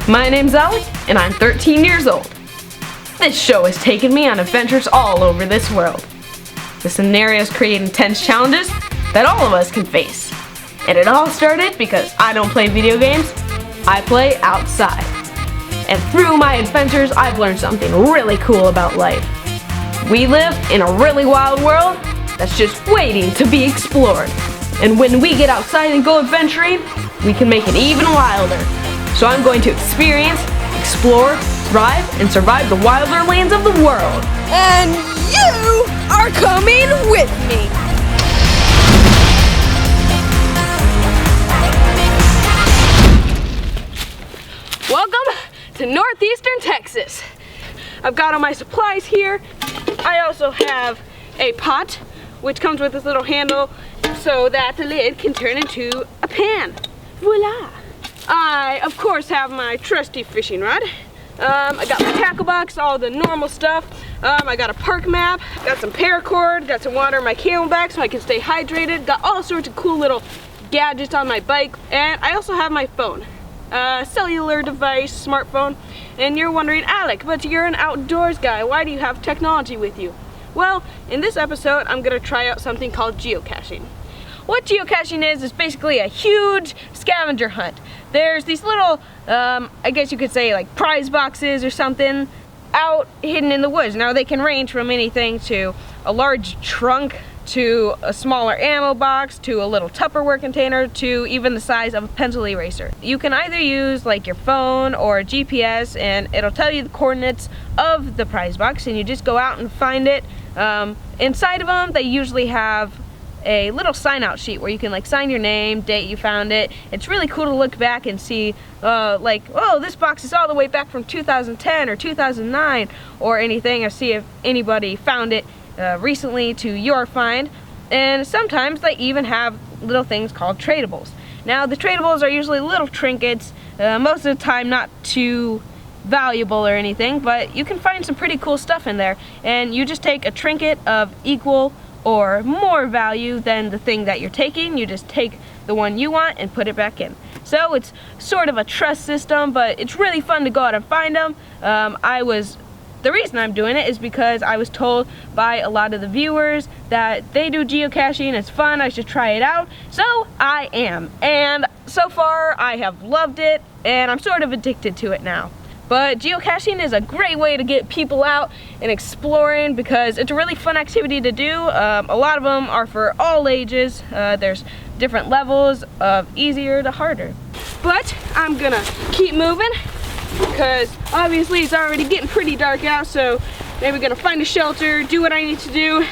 My name's Alec, and I'm 13 years old. This show has taken me on adventures all over this world. The scenarios create intense challenges that all of us can face. And it all started because I don't play video games, I play outside. And through my adventures, I've learned something really cool about life. We live in a really wild world that's just waiting to be explored. And when we get outside and go adventuring, we can make it even wilder. So I'm going to experience, explore, thrive, and survive the wilder lands of the world. And you are coming with me. Welcome to northeastern Texas. I've got all my supplies here. I also have a pot, which comes with this little handle so that the lid can turn into a pan. Voila! I, of course, have my trusty fishing rod. I got my tackle box, all the normal stuff. I got a park map, got some paracord, got some water in my camelback so I can stay hydrated. Got all sorts of cool little gadgets on my bike. And I also have my phone, cellular device, smartphone. And you're wondering, Alec, but you're an outdoors guy. Why do you have technology with you? Well, in this episode, I'm gonna try out something called geocaching. What geocaching is basically a huge scavenger hunt. There's these little, I guess you could say like prize boxes or something out hidden in the woods. Now they can range from anything to a large trunk, to a smaller ammo box, to a little Tupperware container, to even the size of a pencil eraser. You can either use like your phone or a GPS and it'll tell you the coordinates of the prize box and you just go out and find it. Inside of them, they usually have a little sign out sheet where you can like sign your name, date you found it. It's really cool to look back and see like, oh, this box is all the way back from 2010 or 2009 or anything, or see if anybody found it recently to your find. And sometimes they even have little things called tradables. Now the tradables are usually little trinkets, most of the time not too valuable or anything, but you can find some pretty cool stuff in there, and you just take a trinket of equal or more value than the thing that you're taking. You just take the one you want and put it back in. So it's sort of a trust system, but it's really fun to go out and find them. The reason I'm doing it is because I was told by a lot of the viewers that they do geocaching, it's fun, I should try it out. So I am, and so far I have loved it, and I'm sort of addicted to it now. But geocaching is a great way to get people out and exploring because it's a really fun activity to do. A lot of them are for all ages. There's different levels of easier to harder. But I'm gonna keep moving because obviously it's already getting pretty dark out, so maybe we're gonna find a shelter, do what I need to do,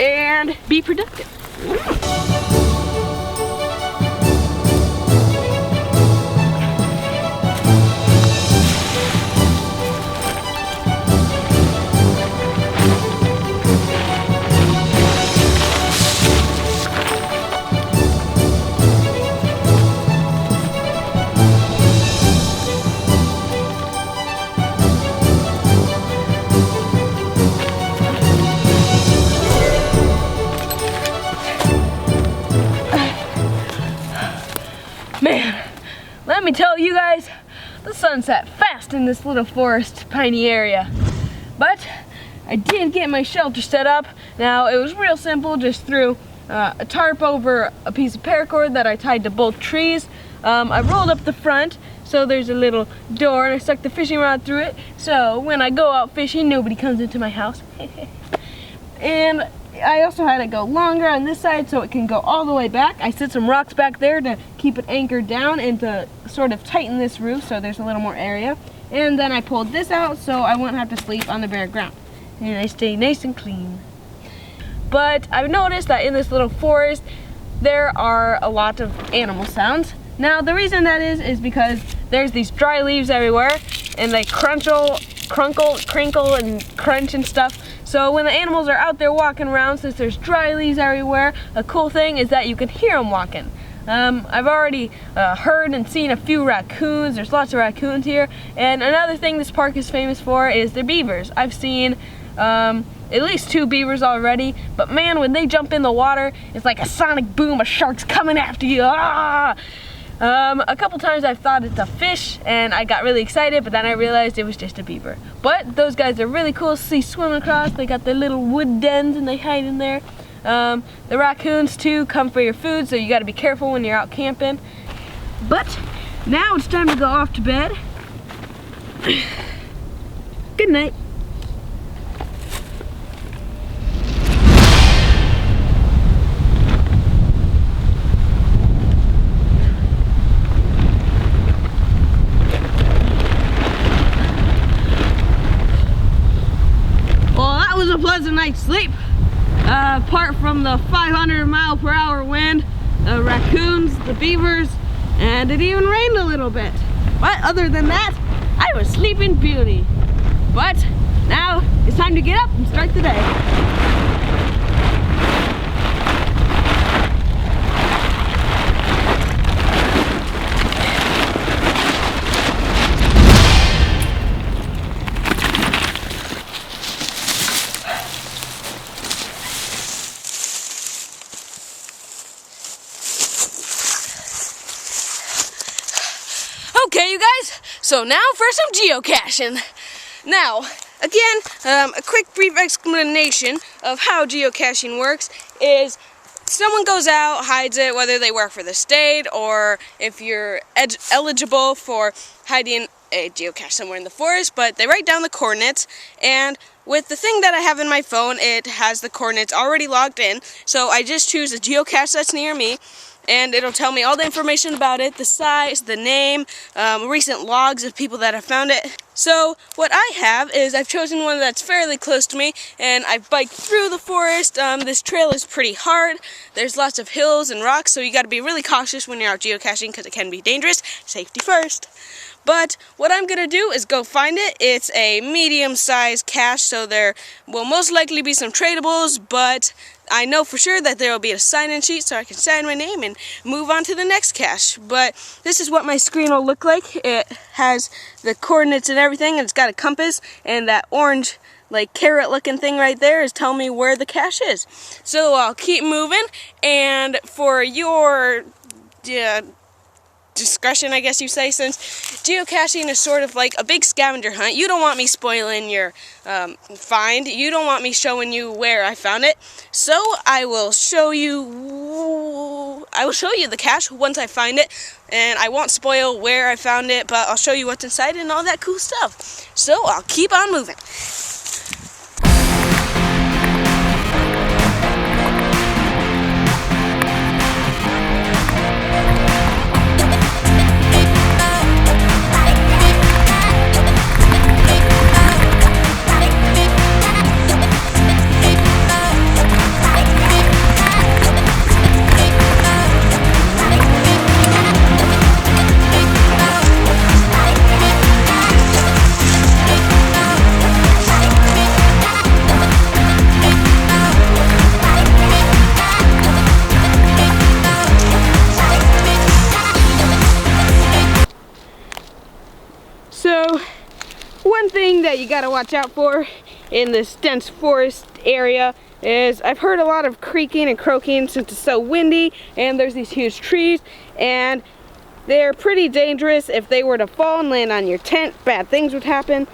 and be productive. Man, let me tell you guys, the sun set fast in this little forest piney area. But I did get my shelter set up. Now it was real simple, just threw a tarp over a piece of paracord that I tied to both trees. I rolled up the front, so there's a little door, and I stuck the fishing rod through it, so when I go out fishing, nobody comes into my house. And I also had it go longer on this side so it can go all the way back. I set some rocks back there to keep it anchored down and to sort of tighten this roof so there's a little more area. And then I pulled this out so I won't have to sleep on the bare ground. And I stay nice and clean. But I've noticed that in this little forest there are a lot of animal sounds. Now the reason that is because there's these dry leaves everywhere and they crinkle, and crunch and stuff. So when the animals are out there walking around, since there's dry leaves everywhere, a cool thing is that you can hear them walking. I've already heard and seen a few raccoons. There's lots of raccoons here. And another thing this park is famous for is their beavers. I've seen at least 2 beavers already, but man, when they jump in the water, it's like a sonic boom of sharks coming after you. Ah! A couple times I've thought it's a fish and I got really excited, but then I realized it was just a beaver. But those guys are really cool to see swim across. They got their little wood dens and they hide in there. The raccoons too come for your food, so you got to be careful when you're out camping. But now it's time to go off to bed. Good night. Well, that was a pleasant night's sleep. Apart from the 500-mile-per-hour wind, the raccoons, the beavers, and it even rained a little bit. But other than that, I was sleeping beauty. But now it's time to get up and start the day. Okay, you guys, so now for some geocaching. Now, again, a quick brief explanation of how geocaching works is someone goes out, hides it, whether they work for the state or if you're eligible for hiding a geocache somewhere in the forest, but they write down the coordinates, and with the thing that I have in my phone, it has the coordinates already logged in, so I just choose a geocache that's near me, and it'll tell me all the information about it, the size, the name, recent logs of people that have found it. So what I have is I've chosen one that's fairly close to me, and I've biked through the forest. This trail is pretty hard. There's lots of hills and rocks, so you got to be really cautious when you're out geocaching because it can be dangerous. Safety first. But what I'm going to do is go find it. It's a medium-sized cache, so there will most likely be some tradables, but I know for sure that there will be a sign-in sheet so I can sign my name and move on to the next cache. But this is what my screen will look like. It has the coordinates and everything, and it's got a compass, and that orange like carrot looking thing right there is telling me where the cache is. So I'll keep moving, and for your discretion, I guess you say, since geocaching is sort of like a big scavenger hunt, you don't want me spoiling your find. You don't want me showing you where I found it, so I will show you the cache once I find it, and I won't spoil where I found it, but I'll show you what's inside and all that cool stuff. So I'll keep on moving. So, one thing that you gotta watch out for in this dense forest area is I've heard a lot of creaking and croaking since it's so windy and there's these huge trees, and they're pretty dangerous. If they were to fall and land on your tent, bad things would happen.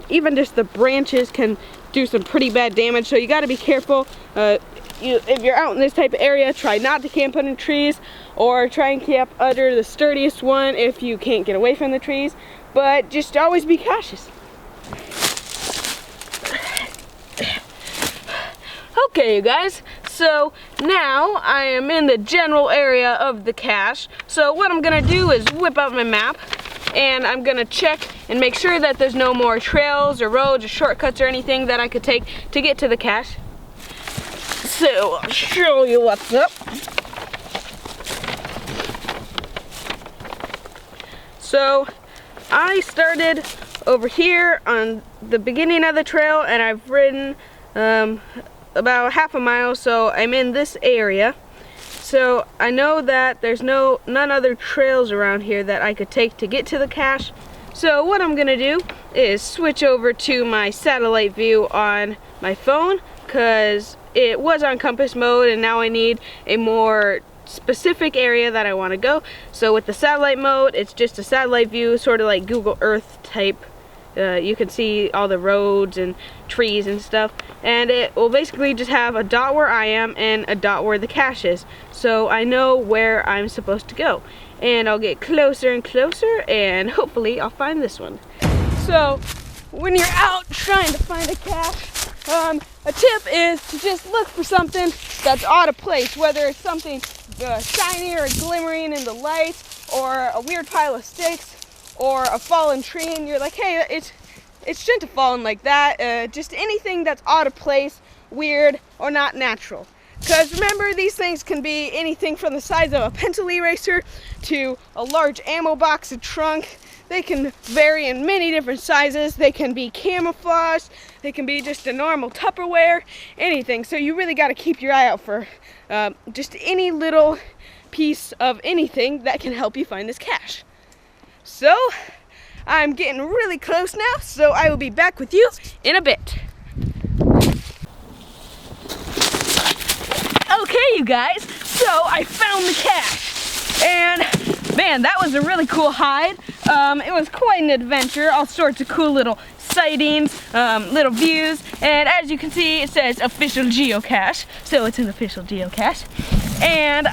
Even just the branches can do some pretty bad damage, so you gotta be careful. If you're out in this type of area, try not to camp under trees, or try and camp under the sturdiest one if you can't get away from the trees. But just always be cautious. Okay, you guys, so now I am in the general area of the cache. So what I'm gonna do is whip out my map, and I'm gonna check and make sure that there's no more trails or roads or shortcuts or anything that I could take to get to the cache. So I'll show you what's up. So I started over here on the beginning of the trail, and I've ridden about half a mile, so I'm in this area. So I know that there's none other trails around here that I could take to get to the cache. So what I'm gonna do is switch over to my satellite view on my phone, because it was on compass mode and now I need a more specific area that I want to go. So with the satellite mode, it's just a satellite view, sort of like Google Earth type. You can see all the roads and trees and stuff, and it will basically just have a dot where I am and a dot where the cache is, so I know where I'm supposed to go. And I'll get closer and closer, and hopefully I'll find this one. So when you're out trying to find a cache, a tip is to just look for something that's out of place, whether it's something shiny or glimmering in the light, or a weird pile of sticks, or a fallen tree, and you're like, hey, it shouldn't have fallen like that. Just anything that's out of place, weird, or not natural. Because remember, these things can be anything from the size of a pencil eraser to a large ammo box, a trunk. They can vary in many different sizes. They can be camouflaged. They can be just a normal Tupperware, anything. So you really got to keep your eye out for just any little piece of anything that can help you find this cache. So I'm getting really close now, so I will be back with you in a bit. Okay, you guys, so I found the cache, and man, that was a really cool hide. It was quite an adventure, all sorts of cool little sightings, little views, and as you can see, it says official geocache, so it's an official geocache. And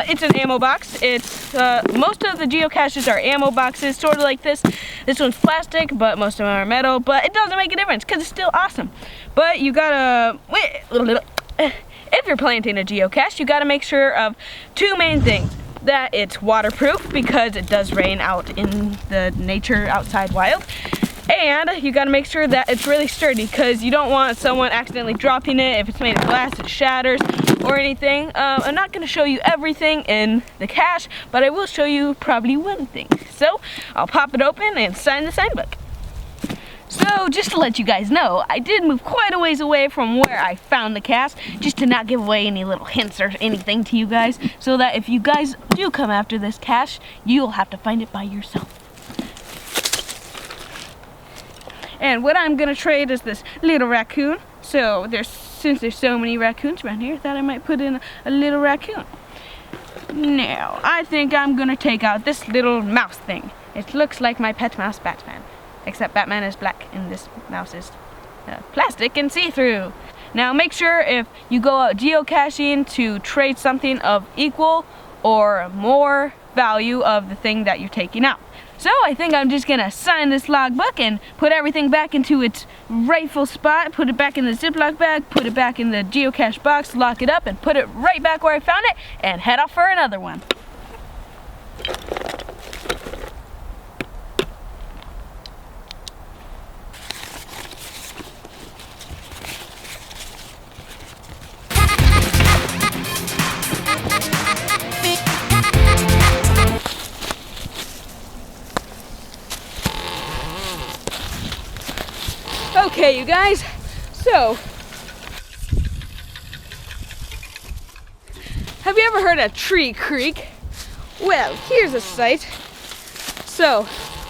it's an ammo box. It's most of the geocaches are ammo boxes, sort of like this. This one's plastic, but most of them are metal. But it doesn't make a difference because it's still awesome. But you gotta if you're planting a geocache, you gotta make sure of two main things: that it's waterproof because it does rain out in the nature outside wild. And you gotta make sure that it's really sturdy because you don't want someone accidentally dropping it. If it's made of glass, it shatters or anything. I'm not gonna show you everything in the cache, but I will show you probably one thing. So I'll pop it open and sign the sign book. So just to let you guys know, I did move quite a ways away from where I found the cache, just to not give away any little hints or anything to you guys, so that if you guys do come after this cache, you'll have to find it by yourself. And what I'm gonna trade is this little raccoon. So since there's so many raccoons around here, I thought I might put in a little raccoon. Now, I think I'm gonna take out this little mouse thing. It looks like my pet mouse, Batman. Except Batman is black and this mouse is plastic and see-through. Now make sure if you go out geocaching to trade something of equal or more value of the thing that you're taking out. So I think I'm just gonna sign this logbook and put everything back into its rightful spot, put it back in the Ziploc bag, put it back in the geocache box, lock it up, and put it right back where I found it, and head off for another one. Okay, you guys, so have you ever heard a tree creak? Well, here's a sight. So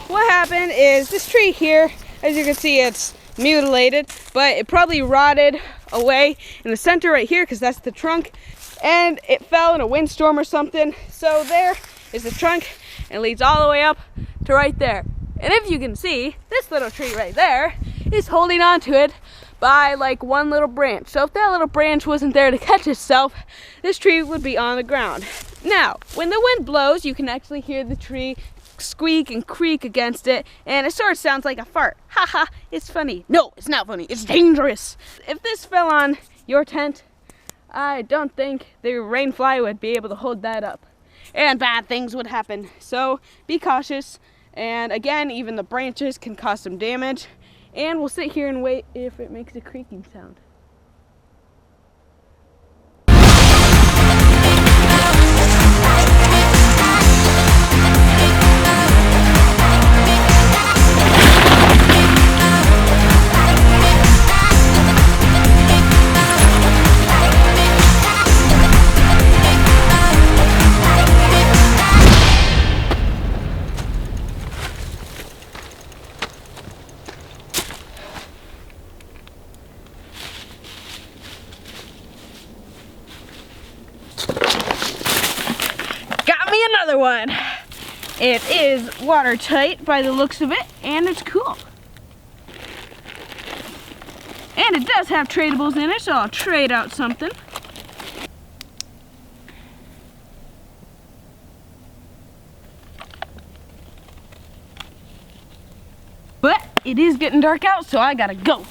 what happened is this tree here, as you can see, it's mutilated, but it probably rotted away in the center right here because that's the trunk, and it fell in a windstorm or something. So there is the trunk, and it leads all the way up to right there. And if you can see, this little tree right there is holding on to it by like one little branch. So if that little branch wasn't there to catch itself, this tree would be on the ground. Now, when the wind blows, you can actually hear the tree squeak and creak against it, and it sort of sounds like a fart. Haha, it's funny. No, it's not funny. It's dangerous. If this fell on your tent, I don't think the rainfly would be able to hold that up, and bad things would happen. So be cautious. And again, even the branches can cause some damage. And we'll sit here and wait if it makes a creaking sound. one. It is watertight by the looks of it, and it's cool. And it does have tradables in it, so I'll trade out something. But it is getting dark out, so I gotta go.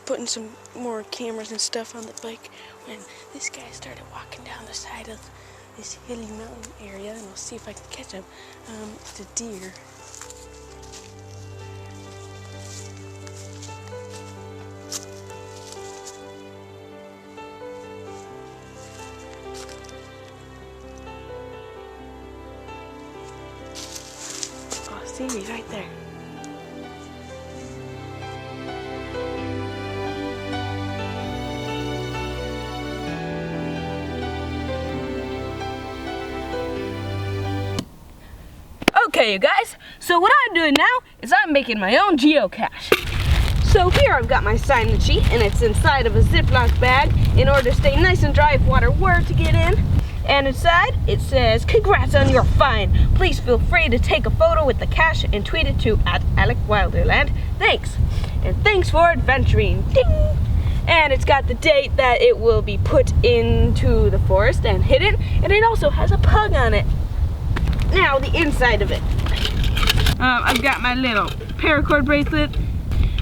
Putting some more cameras and stuff on the bike when this guy started walking down the side of this hilly mountain area, and I'll see if I can catch him. It's a deer. Oh, see me right there. Okay, you guys, so what I'm doing now is I'm making my own geocache. So here I've got my assignment sheet, and it's inside of a Ziploc bag in order to stay nice and dry if water were to get in. And inside it says, "Congrats on your find. Please feel free to take a photo with the cache and tweet it to @AlecWilderland. Thanks. And thanks for adventuring." Ding! And it's got the date that it will be put into the forest and hidden, and it also has a pug on it. Now the inside of it. I've got my little paracord bracelet.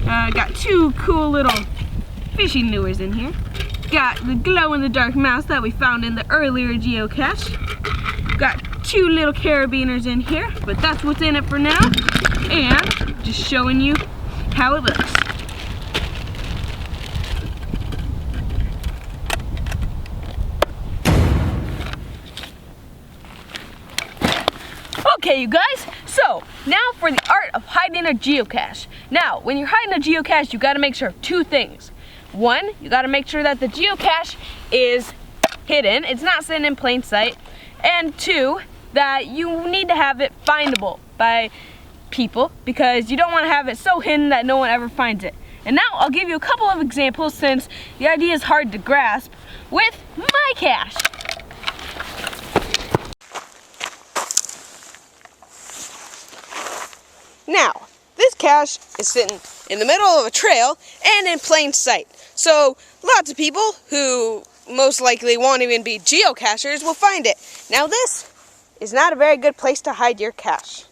Got two cool little fishing lures in here. Got the glow-in-the-dark mouse that we found in the earlier geocache. Got two little carabiners in here, but that's what's in it for now. And just showing you how it looks. Okay, you guys, so now for the art of hiding a geocache. Now, when you're hiding a geocache, you gotta make sure of two things. One, you gotta make sure that the geocache is hidden, it's not sitting in plain sight. And two, that you need to have it findable by people, because you don't wanna have it so hidden that no one ever finds it. And now I'll give you a couple of examples since the idea is hard to grasp with my cache. Now, this cache is sitting in the middle of a trail and in plain sight. So, lots of people who most likely won't even be geocachers will find it. Now, this is not a very good place to hide your cache.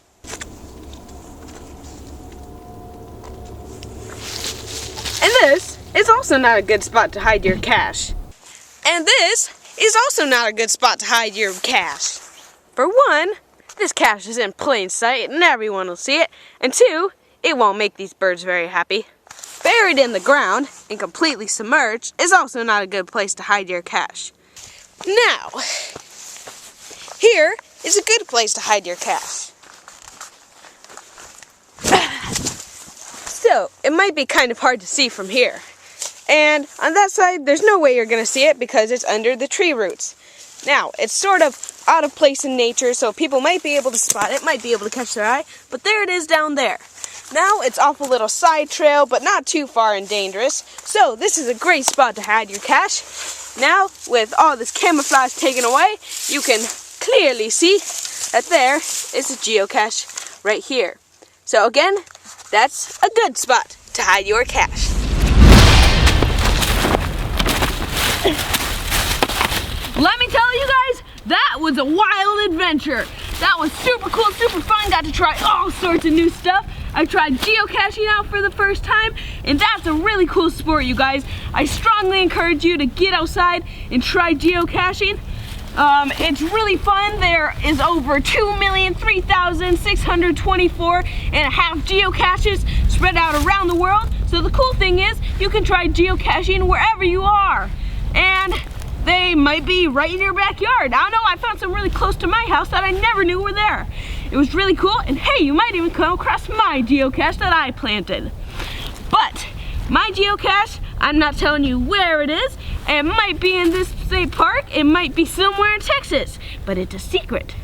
And this is also not a good spot to hide your cache. And this is also not a good spot to hide your cache. For one, this cache is in plain sight and everyone will see it. And two, it won't make these birds very happy. Buried in the ground and completely submerged is also not a good place to hide your cache. Now, here is a good place to hide your cache. So, it might be kind of hard to see from here. And on that side, there's no way you're going to see it because it's under the tree roots. Now, it's sort of out of place in nature, so people might be able to spot it, might be able to catch their eye, but there it is down there. Now, it's off a little side trail, but not too far and dangerous, so this is a great spot to hide your cache. Now, with all this camouflage taken away, you can clearly see that there is a geocache right here. So again, that's a good spot to hide your cache. Let me tell you guys, that was a wild adventure. That was super cool, super fun. Got to try all sorts of new stuff. I tried geocaching out for the first time, and that's a really cool sport, you guys. I strongly encourage you to get outside and try geocaching. It's really fun. There is over 2,003,624.5 geocaches spread out around the world. So the cool thing is you can try geocaching wherever you are. And they might be right in your backyard. I don't know, I found some really close to my house that I never knew were there. It was really cool, and hey, you might even come across my geocache that I planted. But my geocache, I'm not telling you where it is. It might be in this state park, it might be somewhere in Texas, but it's a secret.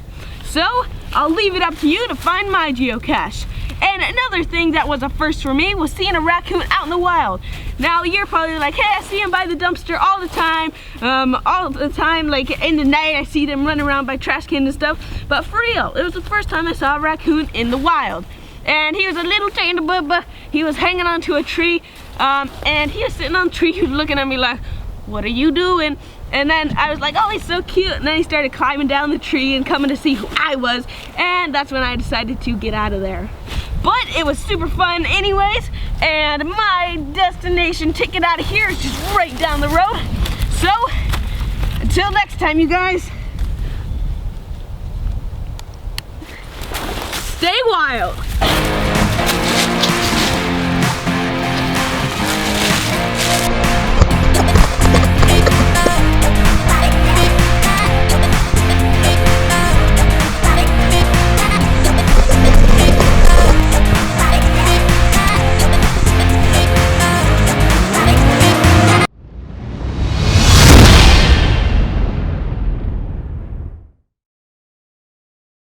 So I'll leave it up to you to find my geocache. And another thing that was a first for me was seeing a raccoon out in the wild. Now you're probably like, hey, I see him by the dumpster all the time, like in the night I see them running around by trash cans and stuff. But for real, it was the first time I saw a raccoon in the wild. And he was a little tiny bubba. He was hanging onto a tree, and he was sitting on the tree. He was looking at me like, what are you doing? And then I was like, oh, he's so cute. And then he started climbing down the tree and coming to see who I was. And that's when I decided to get out of there. But it was super fun anyways. And my destination ticket out of here is just right down the road. So, until next time, you guys, stay wild.